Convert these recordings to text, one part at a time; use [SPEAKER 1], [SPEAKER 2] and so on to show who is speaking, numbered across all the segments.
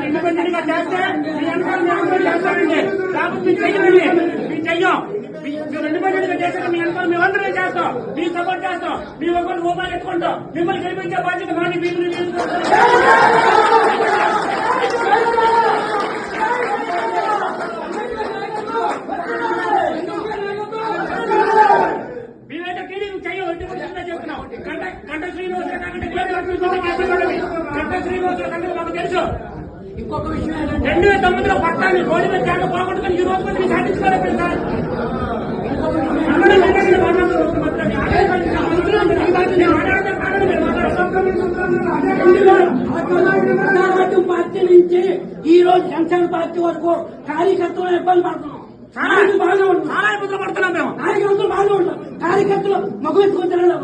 [SPEAKER 1] Independent గా చేస్తే మీ వెనకాల మేము చేస్తామండి. కాబట్టి మీరు చెయ్యండి, మేము చెయ్యం. మీరు ఇండిపెండెంట్ గా చేస్తే మీ వెనకాల మేమందరం చేస్తాం, మీకు సపోర్ట్ చేస్తాం. మీ ఒక్కరు రూపాయలు ఎత్తుకుంటాం. మిమ్మల్ని గెలిపించే బాధ్యత మాది. మేమైతే టీడీపీ చెయ్యం. చెప్తున్నాం కంట శ్రీనివాసుల కంటే కంట శ్రీనివాసుల కంటే మాకు తెలుసు. ఇంకొక విషయం 2009లో పట్టాన్ని రోడ్డు మీద జాగా పోగొట్టుకుని ఈ రోజు మీరు సాధించుకోలేదు సార్. పార్టీ నుంచి ఈ రోజు జనసేన పార్టీ వరకు కార్యకర్తలు ఇబ్బంది పడుతున్నాం. చాలా ఇబ్బందులు పడుతున్నాం మేము. కార్యకర్తలు బాగా ఉంటాం. కార్యకర్తలు మగ ఎత్తుకుంటారు.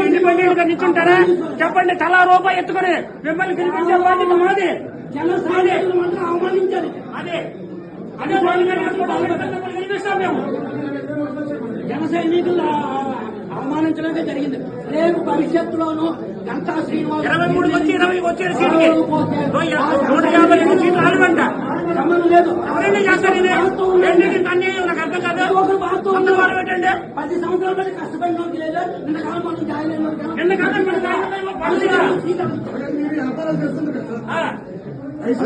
[SPEAKER 1] ఇండిపెండెంట్ గా నిల్చుంటారా చెప్పండి. తలా రూపాయి ఎత్తుకుని మిమ్మల్ని గెలిపించే బాధ్యత మాది. అవమానించాలి. అదే అదే గెలిపిస్తాం మేము. జన సైనికులు అవమానించడమే జరిగింది. రేపు భవిష్యత్తులోనూ గంటా శ్రీనివాస్ 23 వచ్చి 20 వచ్చే సీట్కి 152 సీట్లు ఆడమంట. సంబంధం లేదు. ఎవరైనా చేస్తారు. అన్యాయం నాకు అర్థం కాదు. పెట్టండి 10 సంవత్సరాల బట్టి కష్టపడిన లేదు. నిన్న కాలం మనం జాయిన్ అయిన